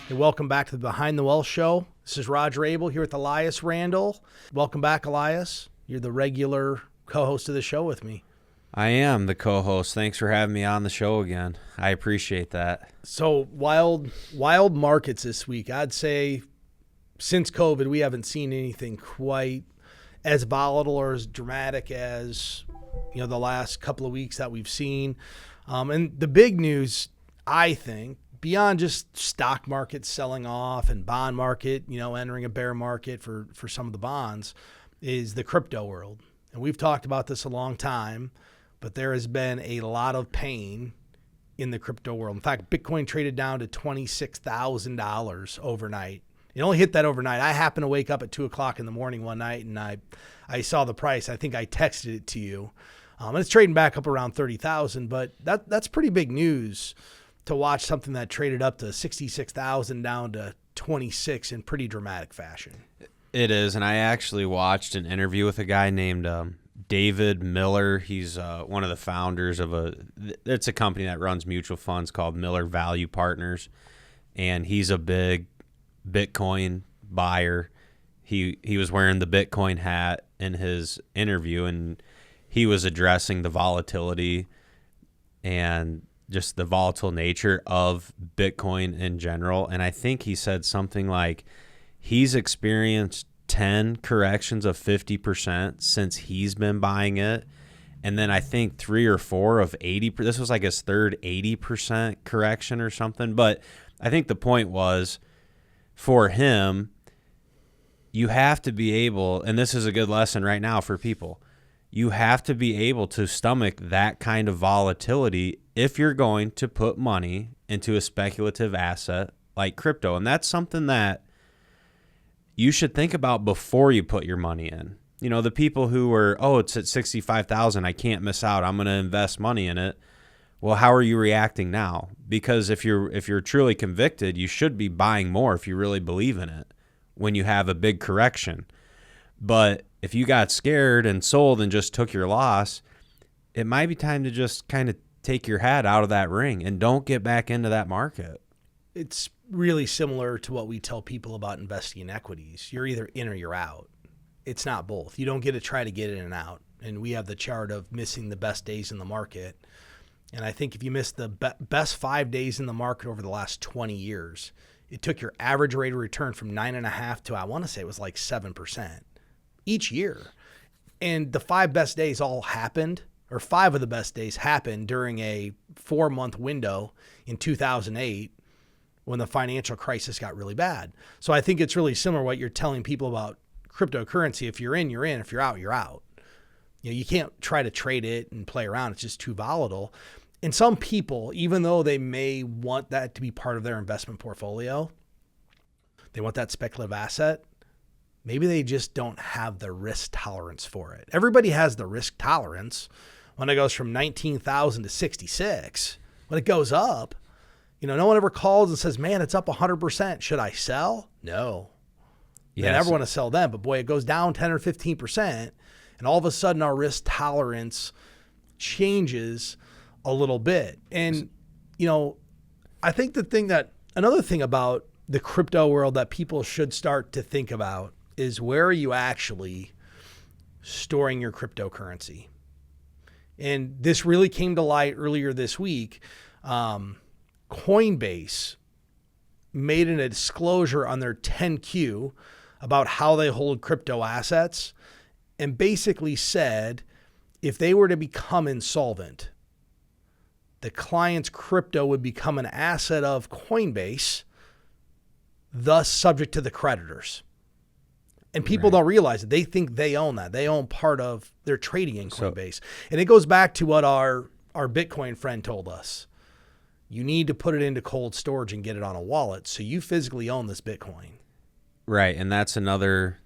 Hey, welcome back to the Behind the Wealth Show. This is Roger Abel here with Elias Randel. Welcome back, Elias. You're the regular co-host of the show with me. I am the co-host. Thanks for having me on the show again. I appreciate that. So wild markets this week. I'd say since COVID, we haven't seen anything quite as volatile or as dramatic as the last couple of weeks that we've seen. And the big news, I think, beyond just stock market selling off and bond market, entering a bear market for some of the bonds, is the crypto world. And we've talked about this a long time, but there has been a lot of pain in the crypto world. In fact, Bitcoin traded down to $26,000 overnight. It only hit that overnight. I happened to wake up at 2 o'clock in the morning one night and I saw the price. I think I texted it to you. And it's trading back up around 30,000, but that's pretty big news to watch something that traded up to 66,000 down to 26 in pretty dramatic fashion. It is, and I actually watched an interview with a guy named David Miller. He's one of the founders of it's a company that runs mutual funds called Miller Value Partners, and he's a big Bitcoin buyer. He was wearing the Bitcoin hat in his interview, and he was addressing the volatility and just the volatile nature of Bitcoin in general. And I think he said something like he's experienced 10 corrections of 50% since he's been buying it. And then I think 3 or 4 of 80%. This was like his third 80% correction or something. But I think the point was, for him, you have to be able, and this is a good lesson right now for people, you have to be able to stomach that kind of volatility if you're going to put money into a speculative asset like crypto. And that's something that you should think about before you put your money in. The people who are, it's at 65,000, I can't miss out, I'm going to invest money in it. Well, how are you reacting now? Because if you're truly convicted, you should be buying more if you really believe in it when you have a big correction. But if you got scared and sold and just took your loss, it might be time to just kind of take your hat out of that ring and don't get back into that market. It's really similar to what we tell people about investing in equities. You're either in or you're out. It's not both. You don't get to try to get in and out. And we have the chart of missing the best days in the market. And I think if you miss the best 5 days in the market over the last 20 years, it took your average rate of return from 9.5 to, I want to say it was like 7% each year. And the 5 best days all happened, or 5 of the best days happened during a 4-month window in 2008 when the financial crisis got really bad. So I think it's really similar to what you're telling people about cryptocurrency. If you're in, you're in. If you're out, you're out. You can't try to trade it and play around. It's just too volatile. And some people, even though they may want that to be part of their investment portfolio, they want that speculative asset, maybe they just don't have the risk tolerance for it. Everybody has the risk tolerance when it goes from 19,000 to 66. When it goes up, no one ever calls and says, man, it's up 100%. Should I sell? No. Yes. I never want to sell them. But boy, it goes down 10 or 15%. And all of a sudden our risk tolerance changes a little bit. And, I think another thing about the crypto world that people should start to think about is, where are you actually storing your cryptocurrency? And this really came to light earlier this week. Coinbase made a disclosure on their 10Q about how they hold crypto assets, and basically said if they were to become insolvent, the client's crypto would become an asset of Coinbase, thus subject to the creditors. And people don't realize it. They think they own that. They own part of their trading in Coinbase. And it goes back to what our Bitcoin friend told us. You need to put it into cold storage and get it on a wallet, so you physically own this Bitcoin. Right, and that's another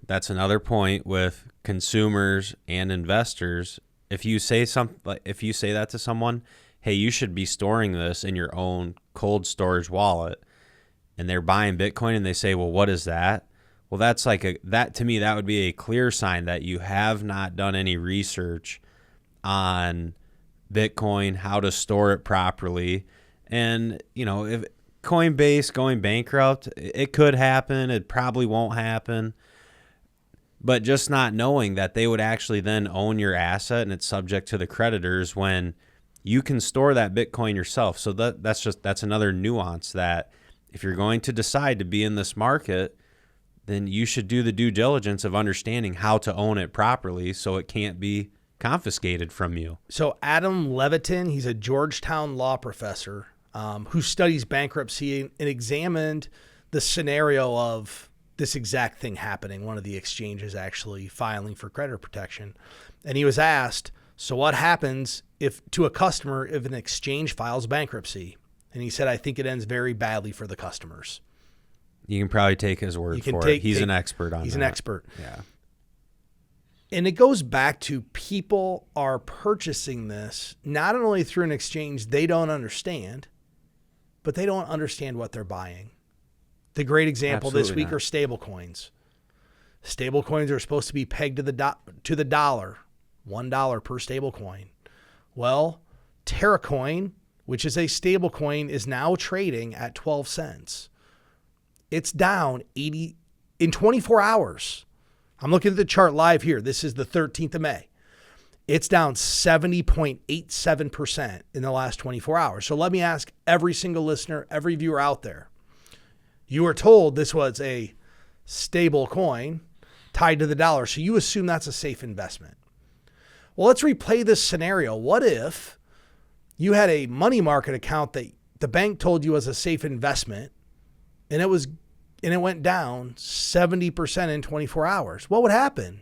point with consumers and investors. If you say that to someone, hey, you should be storing this in your own cold storage wallet, and they're buying Bitcoin and they say, well, what is that? Well, that's to me, that would be a clear sign that you have not done any research on Bitcoin, how to store it properly. And, Coinbase going bankrupt, it could happen. It probably won't happen. But just not knowing that they would actually then own your asset and it's subject to the creditors when you can store that Bitcoin yourself. So that's another nuance that if you're going to decide to be in this market, then you should do the due diligence of understanding how to own it properly so it can't be confiscated from you. So Adam Levitin, he's a Georgetown law professor who studies bankruptcy and examined the scenario of this exact thing happening. One of the exchanges actually filing for creditor protection. And he was asked, so what happens if to a customer if an exchange files bankruptcy? And he said, I think it ends very badly for the customers. You can probably take his word for it. He's an expert on that. He's an expert. Yeah. And it goes back to people are purchasing this not only through an exchange they don't understand, but they don't understand what they're buying. The great example this week are stablecoins. Stablecoins are supposed to be pegged to the dollar, $1 per stablecoin. Well, Terracoin, which is a stablecoin, is now trading at 12 cents. It's down 80 in 24 hours. I'm looking at the chart live here. This is the 13th of May. It's down 70.87% in the last 24 hours. So let me ask every single listener, every viewer out there. You were told this was a stable coin tied to the dollar, so you assume that's a safe investment. Well, let's replay this scenario. What if you had a money market account that the bank told you was a safe investment and it went down 70% in 24 hours? What would happen?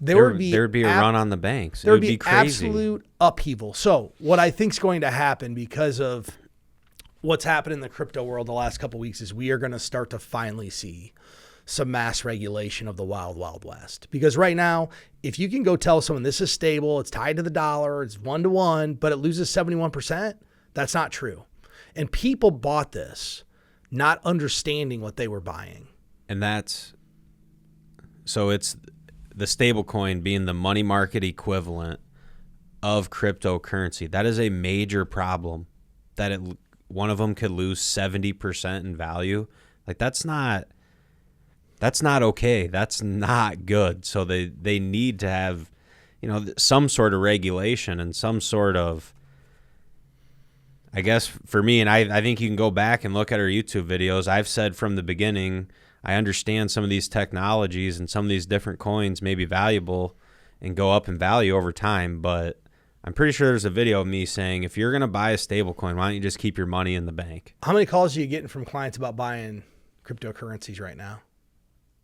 There would be a run on the banks. There would be crazy. Absolute upheaval. So what I think is going to happen because of what's happened in the crypto world the last couple of weeks is we are going to start to finally see some mass regulation of the wild, wild west. Because right now, if you can go tell someone this is stable, it's tied to the dollar, it's 1-to-1, but it loses 71%, that's not true. And people bought this not understanding what they were buying. And so it's the stable coin being the money market equivalent of cryptocurrency. That is a major problem that one of them could lose 70% in value. Like that's not okay. That's not good. So they need to have, some sort of regulation and some sort of, I guess for me, and I think you can go back and look at our YouTube videos. I've said from the beginning, I understand some of these technologies and some of these different coins may be valuable and go up in value over time, but I'm pretty sure there's a video of me saying, if you're going to buy a stable coin, why don't you just keep your money in the bank? How many calls are you getting from clients about buying cryptocurrencies right now?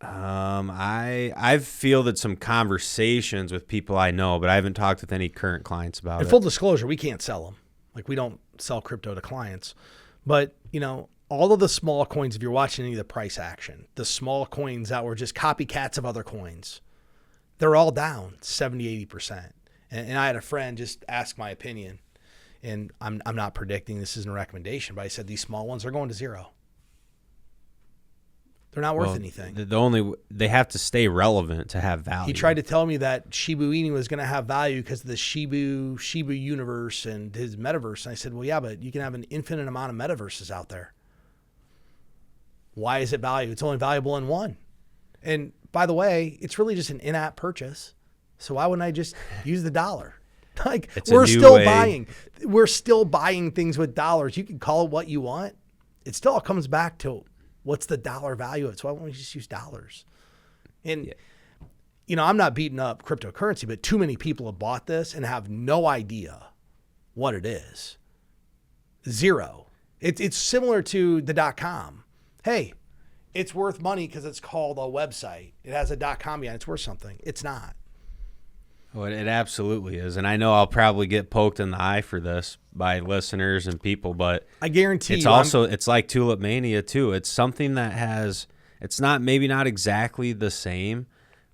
I've fielded some conversations with people I know, but I haven't talked with any current clients about it. In full disclosure, we can't sell them. Like we don't sell crypto to clients. But, all of the small coins, if you're watching any of the price action, the small coins that were just copycats of other coins, they're all down 70, 80%. And I had a friend just ask my opinion, and I'm not predicting, this isn't a recommendation, but I said these small ones are going to zero. They're not worth anything. They have to stay relevant to have value. He tried to tell me that Shiba Inu was going to have value because of the Shiba universe and his metaverse. And I said, well, yeah, but you can have an infinite amount of metaverses out there. Why is it valuable? It's only valuable in one. And by the way, it's really just an in-app purchase. So why wouldn't I just use the dollar? Like we're still buying things with dollars. You can call it what you want. It still all comes back to what's the dollar value of it. So why won't we just use dollars? And I'm not beating up cryptocurrency, but too many people have bought this and have no idea what it is. Zero. It's similar to the .com. Hey, it's worth money because it's called a website. It has a .com behind it. It's worth something. It's not. Well, it absolutely is. And I know I'll probably get poked in the eye for this by listeners and people, but I guarantee it's like Tulip Mania too. It's something that it's maybe not exactly the same,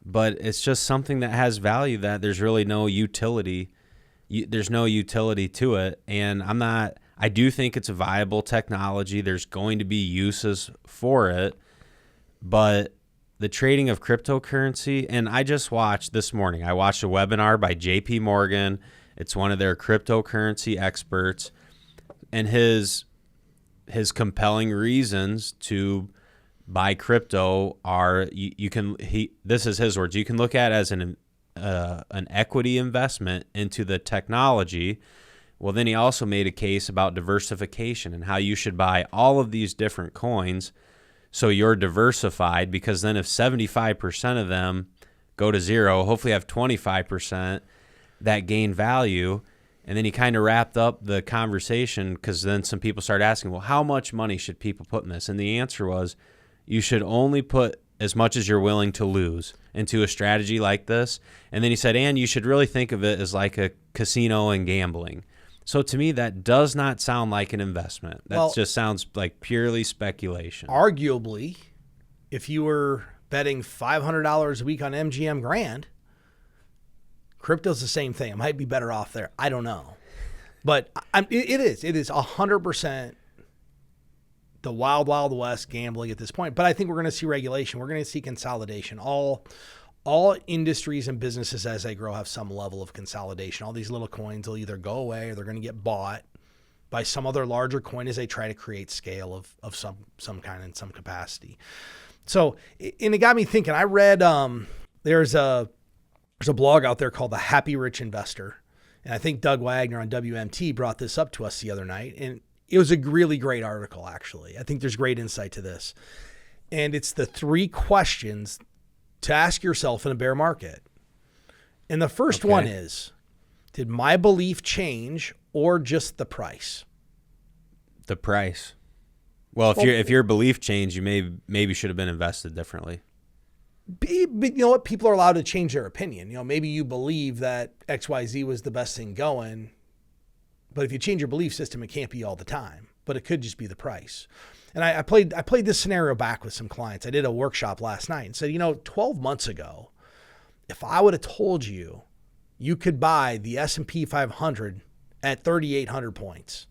but it's just something that has value that there's really no utility. There's no utility to it. And I do think it's a viable technology. There's going to be uses for it, but the trading of cryptocurrency, and I just watched this morning, I watched a webinar by JP Morgan. It's one of their cryptocurrency experts, and his his compelling reasons to buy crypto are this is his words. You can look at it as an equity investment into the technology. Well, then he also made a case about diversification and how you should buy all of these different coins so you're diversified, because then if 75% of them go to zero, hopefully have 25% that gain value. And then he kind of wrapped up the conversation, because then some people started asking, well, how much money should people put in this? And the answer was, you should only put as much as you're willing to lose into a strategy like this. And then he said, and you should really think of it as like a casino and gambling. So to me, that does not sound like an investment. That just sounds like purely speculation. Arguably, if you were betting $500 a week on MGM Grand, crypto's the same thing. It might be better off there. I don't know. But it is 100% the wild, wild west gambling at this point. But I think we're going to see regulation. We're going to see consolidation. All industries and businesses as they grow have some level of consolidation. All these little coins will either go away or they're going to get bought by some other larger coin as they try to create scale of some kind in some capacity. So, and it got me thinking. I read there's a blog out there called The Happy Rich Investor. And I think Doug Wagner on WMT brought this up to us the other night. And it was a really great article, actually. I think there's great insight to this. And it's the 3 questions to ask yourself in a bear market. And the first one is, did my belief change or just the price? The price. Well, if your belief changed, you maybe should have been invested differently. But you know what? People are allowed to change their opinion. You know, maybe you believe that XYZ was the best thing going, but if you change your belief system, it can't be all the time. But it could just be the price. And I played this scenario back with some clients. I did a workshop last night and said, 12 months ago, if I would have told you you could buy the S&P 500 at 3,800 points,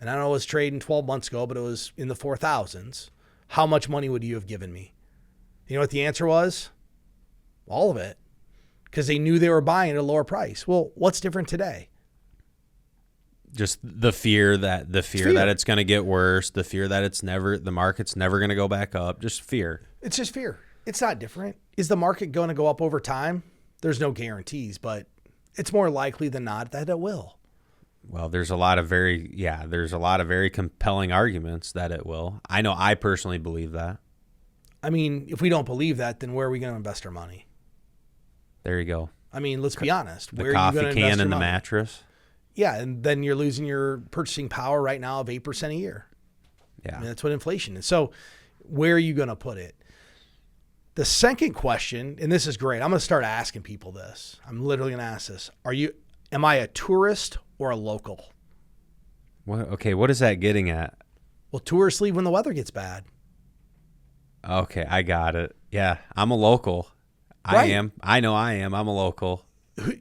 and I don't know it was trading 12 months ago, but it was in the 4,000s, how much money would you have given me? You know what the answer was? All of it. Because they knew they were buying at a lower price. Well, what's different today? Just the fear that it's going to get worse, the fear that the market's never going to go back up, just fear. It's just fear. It's not different. Is the market going to go up over time? There's no guarantees, but it's more likely than not that it will. Well, there's a lot of very compelling arguments that it will. I know I personally believe that. I mean, if we don't believe that, then where are we going to invest our money? There you go. I mean, let's be honest. The coffee can and the mattress. Yeah, and then you're losing your purchasing power right now of 8% a year. Yeah. I mean, that's what inflation is. So where are you going to put it? The second question, and this is great. I'm going to start asking people this. I'm literally going to ask this. Am I a tourist or a local? What is that getting at? Well, tourists leave when the weather gets bad. Okay, I got it. Yeah, I'm a local. Right. I am. I know I am. I'm a local.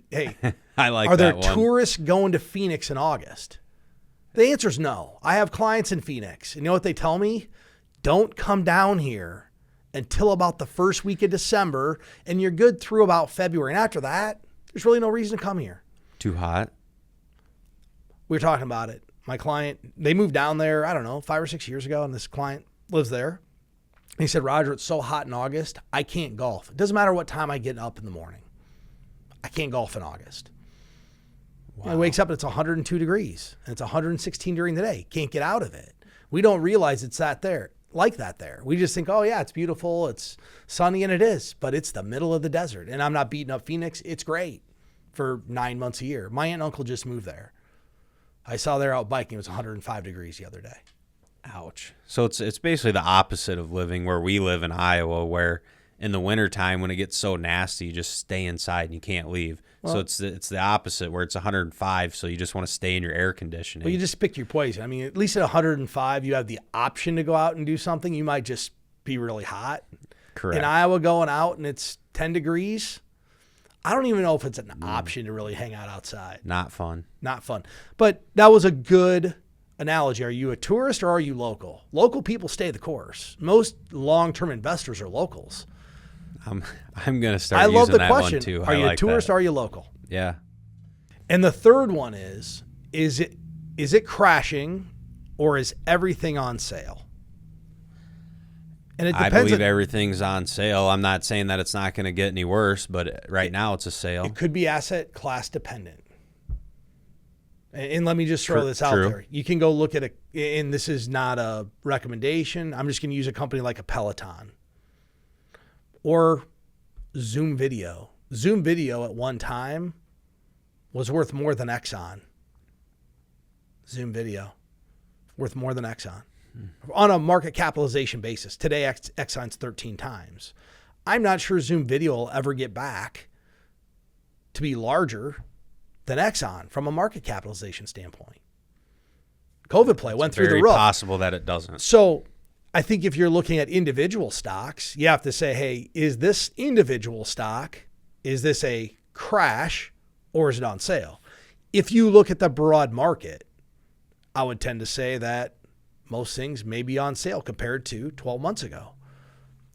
Hey, I like are there that one. tourists going to Phoenix in August? The answer is no. I have clients in Phoenix. And you know what they tell me? Don't come down here until about the first week of December, and you're good through about February. And after that, there's really no reason to come here. Too hot? We were talking about it. My client, they moved down there, I don't know, 5 or 6 years ago, and this client lives there. And he said, Roger, it's so hot in August, I can't golf. It doesn't matter what time I get up in the morning. I can't golf in August. Wow. He wakes up and it's 102 degrees, and it's 116 during the day. Can't get out of it. We don't realize it's like that there. We just think, oh yeah, it's beautiful, it's sunny, and it is, but it's the middle of the desert. And I'm not beating up Phoenix. It's great for 9 months a year. My aunt and uncle just moved there. I saw they're out biking. It was 105 degrees the other day. Ouch. So it's basically the opposite of living where we live in Iowa, where in the wintertime when it gets so nasty, you just stay inside and you can't leave. Well, so it's the opposite where it's 105, so you just want to stay in your air conditioning. Well, you just pick your poison. I mean, at least at 105, you have the option to go out and do something. You might just be really hot. Correct. In Iowa, going out and it's 10 degrees, I don't even know if it's an option to really hang out outside. Not fun. Not fun. But that was a good analogy. Are you a tourist or are you local? Local people stay the course. Most long-term investors are locals. I'm going to start using that question. One too. Are you a tourist or are you local? Yeah. And the third one is it crashing or is everything on sale? And it I depends. believe everything's on sale. I'm not saying that it's not going to get any worse, but right now it's a sale. It could be asset class dependent. And let me just throw this out True. there. You can go look at and this is not a recommendation. I'm just going to use a company like a Peloton or Zoom Video. Zoom Video at one time was worth more than Exxon. Zoom Video worth more than Exxon on a market capitalization basis. Today, Exxon's 13 times. I'm not sure Zoom Video will ever get back to be larger than Exxon from a market capitalization standpoint. COVID play went through the roof. Very possible that it doesn't. So I think if you're looking at individual stocks, you have to say, hey, is this individual stock, is this a crash or is it on sale? If you look at the broad market, I would tend to say that most things may be on sale compared to 12 months ago.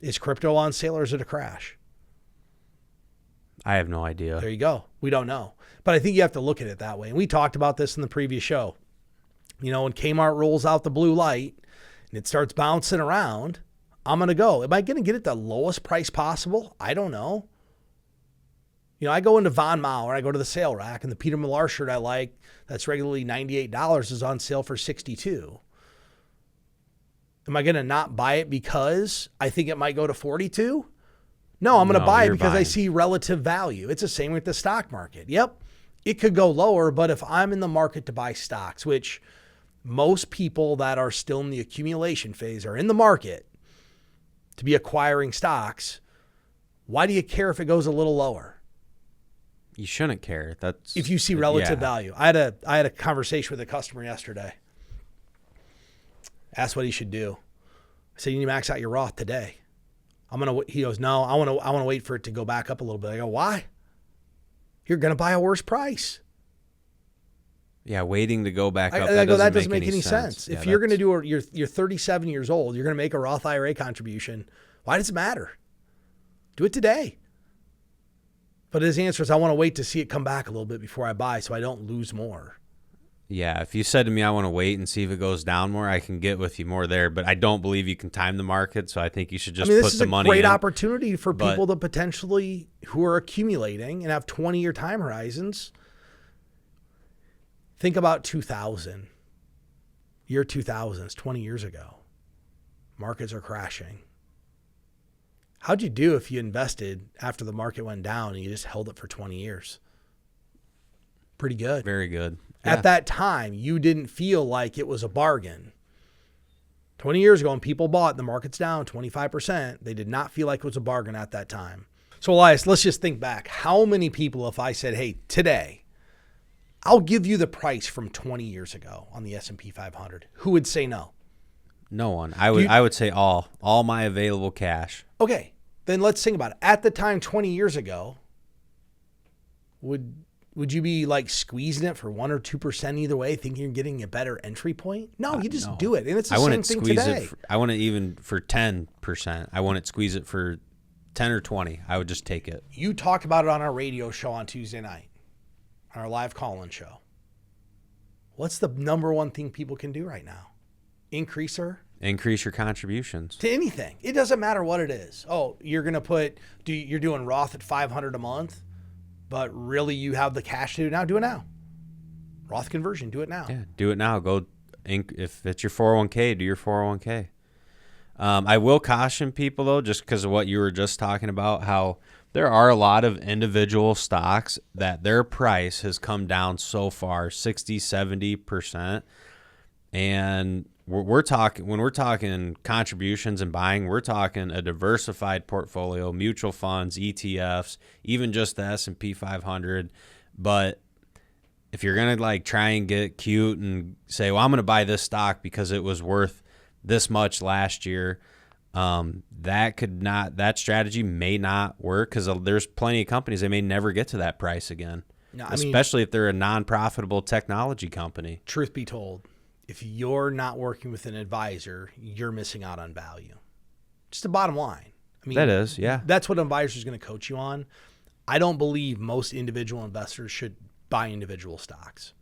Is crypto on sale or is it a crash? I have no idea. There you go. We don't know. But I think you have to look at it that way. And we talked about this in the previous show. You know, when Kmart rolls out the blue light and it starts bouncing around, I'm going to go. Am I going to get it the lowest price possible? I don't know. You know, I go into Von Maur, I go to the sale rack, and the Peter Millar shirt I like that's regularly $98 is on sale for $62. Am I going to not buy it because I think it might go to 42? No, I'm going to buy it because I see relative value. It's the same with the stock market. Yep, it could go lower, but if I'm in the market to buy stocks, which most people that are still in the accumulation phase are in the market to be acquiring stocks, why do you care if it goes a little lower? You shouldn't care. That's if you see relative value. I had a conversation with a customer yesterday. Asked what he should do. I said, you need to max out your Roth today. He goes, no, I want to wait for it to go back up a little bit. I go, why? You're going to buy a worse price. Yeah, waiting to go back up. I go, that doesn't make any sense. Yeah, if you're going to do you're 37 years old, you're going to make a Roth IRA contribution. Why does it matter? Do it today. But his answer is, I want to wait to see it come back a little bit before I buy so I don't lose more. Yeah, if you said to me, I want to wait and see if it goes down more, I can get with you more there. But I don't believe you can time the market, so I think you should just put the money in. This is a great opportunity for people to potentially, who are accumulating and have 20-year time horizons. Think about 2000. Year 2000 is 20 years ago. Markets are crashing. How'd you do if you invested after the market went down and you just held it for 20 years? Pretty good. Very good. At that time, you didn't feel like it was a bargain. 20 years ago, when people bought and the market's down 25%, they did not feel like it was a bargain at that time. So, Elias, let's just think back. How many people, if I said, hey, today, I'll give you the price from 20 years ago on the S&P 500, who would say no? No one. I would say all my available cash. Okay, then let's think about it. At the time 20 years ago, would you be like squeezing it for 1 or 2% either way, thinking you're getting a better entry point? No, you just do it. And it's the same thing today. I want it even for 10%. I want it squeeze it for 10 or 20. I would just take it. You talked about it on our radio show on Tuesday night, on our live call-in show. What's the number one thing people can do right now? Increase your contributions to anything. It doesn't matter what it is. Oh, you're going to you're doing Roth at $500 a month, but really you have the cash to do it now. Do it now. Roth conversion. Do it now. Yeah, do it now. If it's your 401k, do your 401k. I will caution people though, just because of what you were just talking about, how there are a lot of individual stocks that their price has come down so far, 60, 70%. And when we're talking contributions and buying, we're talking a diversified portfolio, mutual funds, ETFs, even just the S&P 500. But if you're going to try and get cute and say, well, I'm going to buy this stock because it was worth this much last year, that strategy may not work, because there's plenty of companies that may never get to that price again, especially if they're a non-profitable technology company. Truth be told, if you're not working with an advisor, you're missing out on value. Just the bottom line. That is, yeah. That's what an advisor is going to coach you on. I don't believe most individual investors should buy individual stocks.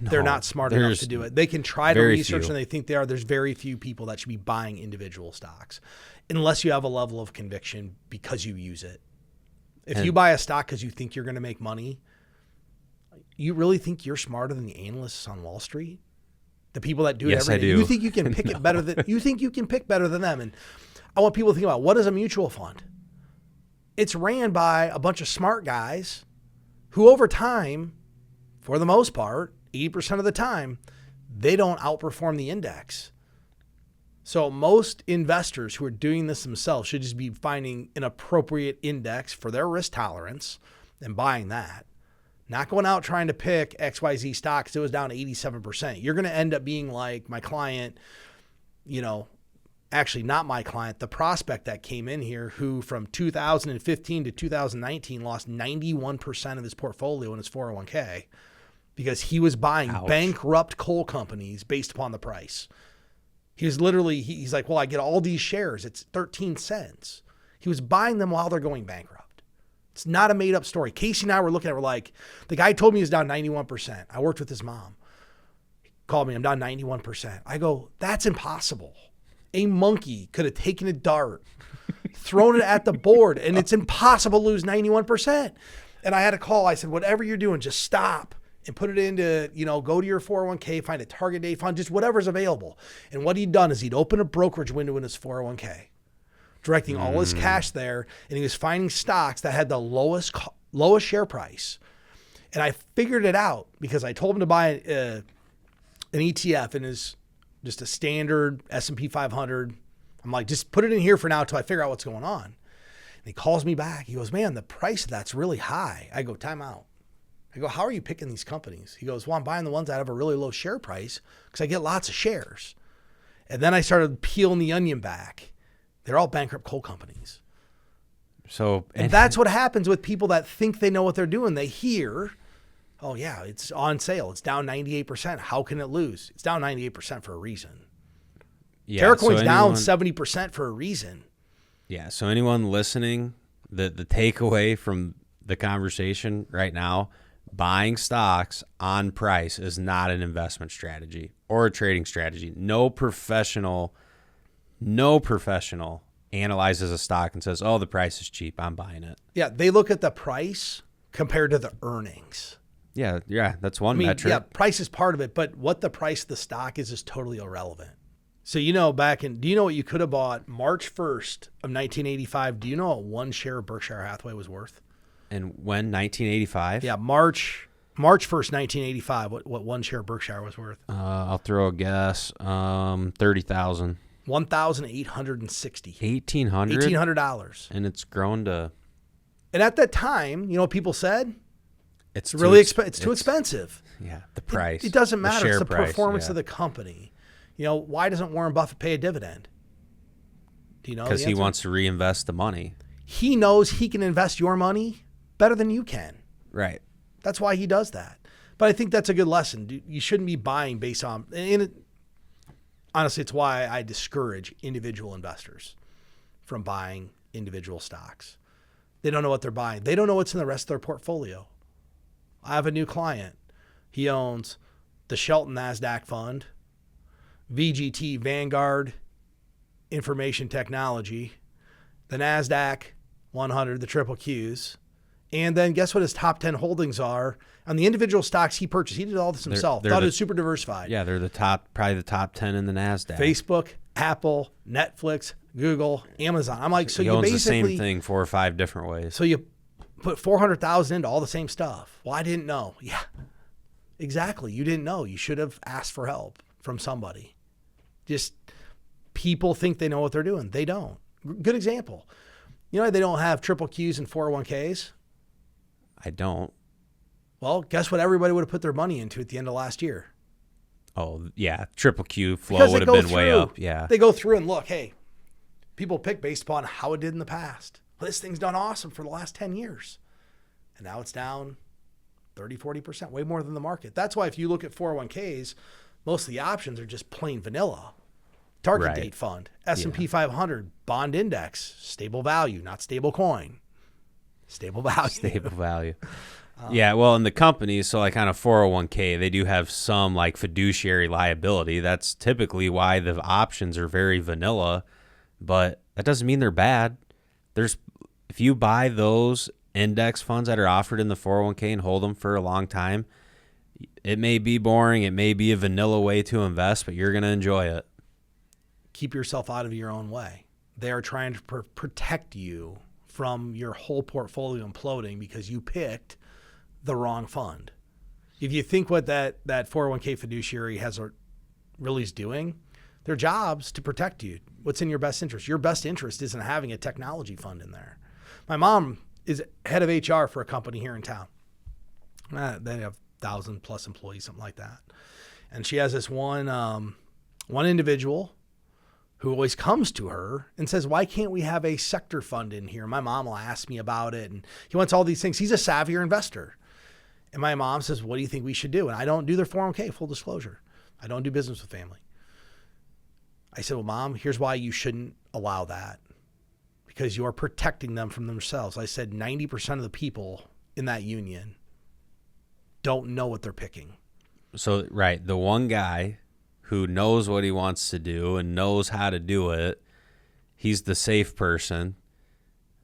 They're not smart enough to do it. They can try to research few. and they think they are. There's very few people that should be buying individual stocks unless you have a level of conviction because you use it. If you buy a stock because you think you're going to make money, you really think you're smarter than the analysts on Wall Street? The people that do it every day. I do. You think you can pick it better than you think you can pick better than them. And I want people to think about, what is a mutual fund? It's ran by a bunch of smart guys who over time, for the most part, 80% of the time, they don't outperform the index. So most investors who are doing this themselves should just be finding an appropriate index for their risk tolerance and buying that. Not going out trying to pick XYZ stocks. It was down 87%. You're going to end up being like my client, actually not my client, the prospect that came in here who from 2015 to 2019 lost 91% of his portfolio in his 401k because he was buying bankrupt coal companies based upon the price. He was literally, he's like, well, I get all these shares. It's 13 cents. He was buying them while they're going bankrupt. It's not a made up story. Casey and I were looking at it, we're like, the guy told me he was down 91%. I worked with his mom. He called me, I'm down 91%. I go, that's impossible. A monkey could have taken a dart, thrown it at the board, and it's impossible to lose 91%. And I had a call. I said, whatever you're doing, just stop and put it into, go to your 401k, find a target date fund, just whatever's available. And what he'd done is he'd open a brokerage window in his 401k, directing all his cash there, and he was finding stocks that had the lowest share price. And I figured it out because I told him to buy an ETF and is just a standard S&P 500. I'm like, just put it in here for now until I figure out what's going on. And he calls me back. He goes, man, the price of that's really high. I go, time out. I go, how are you picking these companies? He goes, well, I'm buying the ones that have a really low share price because I get lots of shares. And then I started peeling the onion back. They're all bankrupt coal companies. And that's what happens with people that think they know what they're doing. They hear, oh yeah, it's on sale. It's down 98%. How can it lose? It's down 98% for a reason. Yeah, TerraCoin's down 70% for a reason. Yeah. So anyone listening, the takeaway from the conversation right now, buying stocks on price is not an investment strategy or a trading strategy. No professional analyzes a stock and says, oh, the price is cheap, I'm buying it. Yeah, they look at the price compared to the earnings. Yeah, that's one metric. Yeah, price is part of it, but what the price of the stock is totally irrelevant. So, do you know what you could have bought March 1st of 1985? Do you know what one share of Berkshire Hathaway was worth? And when, 1985? Yeah, March 1st, 1985, what one share of Berkshire was worth? I'll throw a guess, 30,000. $1,860. $1,800? And it's grown to... And at that time, you know what people said? It's too expensive. Yeah, the price. It doesn't matter. It's the performance yeah. of the company. Why doesn't Warren Buffett pay a dividend? Do you know? Because he wants to reinvest the money. He knows he can invest your money better than you can. Right. That's why he does that. But I think that's a good lesson. You shouldn't be buying based on... honestly, it's why I discourage individual investors from buying individual stocks. They don't know what they're buying. They don't know what's in the rest of their portfolio. I have a new client. He owns the Shelton NASDAQ Fund, VGT Vanguard Information Technology, the NASDAQ 100, the triple Qs, and then guess what his top 10 holdings are on the individual stocks he purchased. He did all this himself. Thought it was super diversified. Yeah, they're probably the top 10 in the NASDAQ. Facebook, Apple, Netflix, Google, Amazon. I'm like, so he owns the same thing 4 or 5 different ways. So you put $400,000 into all the same stuff. Well, I didn't know. Yeah, exactly. You didn't know. You should have asked for help from somebody. Just people think they know what they're doing. They don't. Good example. They don't have triple Qs and 401ks. I don't. Well, guess what everybody would have put their money into at the end of last year? Oh, yeah. Triple Q flow would have been way up. Yeah. They go through and look, hey, people pick based upon how it did in the past. Well, this thing's done awesome for the last 10 years. And now it's down 30, 40%, way more than the market. That's why if you look at 401ks, most of the options are just plain vanilla. Target date fund, S&P 500, bond index, stable value, not stable coin. Stable value. Stable value. Yeah, well, in the companies, so like on a 401k, they do have some like fiduciary liability. That's typically why the options are very vanilla, but that doesn't mean they're bad. If you buy those index funds that are offered in the 401k and hold them for a long time, it may be boring, it may be a vanilla way to invest, but you're going to enjoy it. Keep yourself out of your own way. They are trying to protect you from your whole portfolio imploding because you picked the wrong fund. If you think what that 401k fiduciary really is doing, their job's to protect you. What's in your best interest? Your best interest isn't having a technology fund in there. My mom is head of HR for a company here in town. They have 1,000+ employees, something like that. And she has this one individual who always comes to her and says, why can't we have a sector fund in here? My mom will ask me about it. And he wants all these things. He's a savvier investor. And my mom says, what do you think we should do? And I don't do their 401k, full disclosure. I don't do business with family. I said, well, Mom, here's why you shouldn't allow that. Because you're protecting them from themselves. I said 90% of the people in that union don't know what they're picking. So, right, the one guy who knows what he wants to do and knows how to do it, he's the safe person.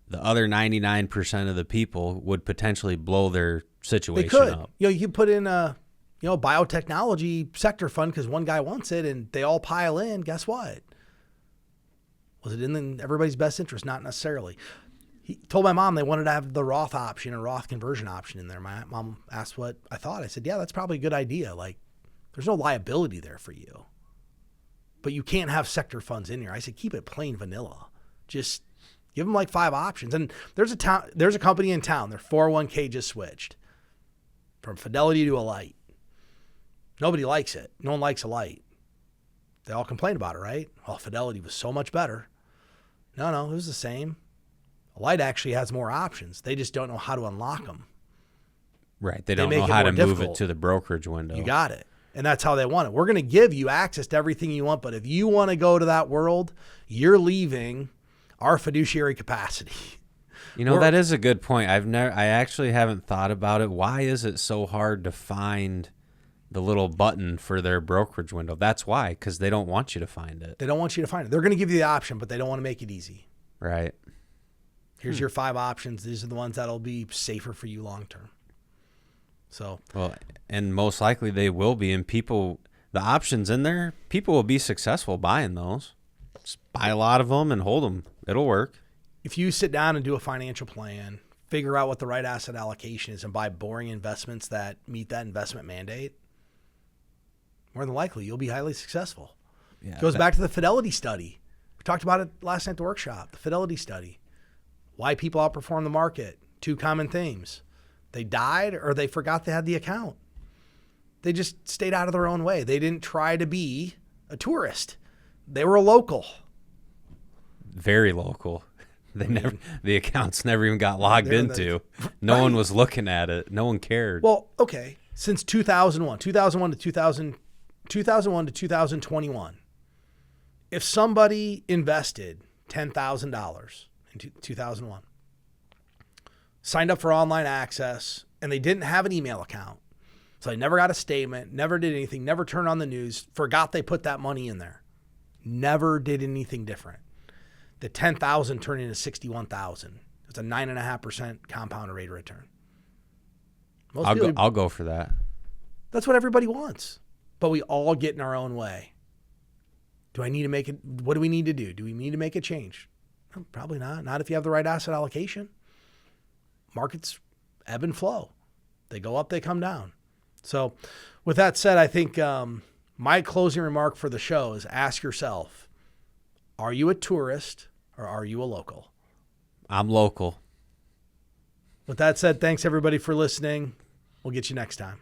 The other 99% of the people would potentially blow their situation up. You put in a biotechnology sector fund because one guy wants it and they all pile in. Guess what? Was it in everybody's best interest? Not necessarily. He told my mom they wanted to have the Roth option and Roth conversion option in there. My mom asked what I thought. I said, yeah, that's probably a good idea. Like, there's no liability there for you. But you can't have sector funds in here. I said, keep it plain vanilla. Just give them like 5 options. And there's a company in town. Their 401k just switched from Fidelity to Elias. Nobody likes it. No one likes Elias. They all complain about it, right? Well, Fidelity was so much better. No, it was the same. Elias actually has more options. They just don't know how to unlock them. Right. They don't know how to move it to the brokerage window. You got it. And that's how they want it. We're going to give you access to everything you want, but if you want to go to that world, you're leaving our fiduciary capacity. That is a good point. I actually haven't thought about it. Why is it so hard to find the little button for their brokerage window? That's why, because they don't want you to find it. They don't want you to find it. They're going to give you the option, but they don't want to make it easy. Right. Here's your 5 options. These are the ones that'll be safer for you long term. So, well, and most likely they will be. And the options in there, people will be successful buying those. Just buy a lot of them and hold them. It'll work. If you sit down and do a financial plan, figure out what the right asset allocation is, and buy boring investments that meet that investment mandate, more than likely you'll be highly successful. Yeah, it goes back to the Fidelity study. We talked about it last night at the workshop, the Fidelity study. Why people outperform the market. 2 common themes. They died or they forgot they had the account. They just stayed out of their own way. They didn't try to be a tourist. They were a local. Very local. The accounts never even got logged into. No one was looking at it. No one cared. Well, okay. Since 2001 to 2021, if somebody invested $10,000 in 2001, signed up for online access, and they didn't have an email account, so they never got a statement, never did anything, never turned on the news, forgot they put that money in there, never did anything different. The 10,000 turned into 61,000. It's a 9.5% compound rate of return. I'll go for that. That's what everybody wants, but we all get in our own way. Do I need to make it? What do we need to do? Do we need to make a change? Probably not. Not if you have the right asset allocation. Markets ebb and flow. They go up, they come down. So with that said, I think my closing remark for the show is ask yourself, are you a tourist or are you a local? I'm local. With that said, thanks everybody for listening. We'll get you next time.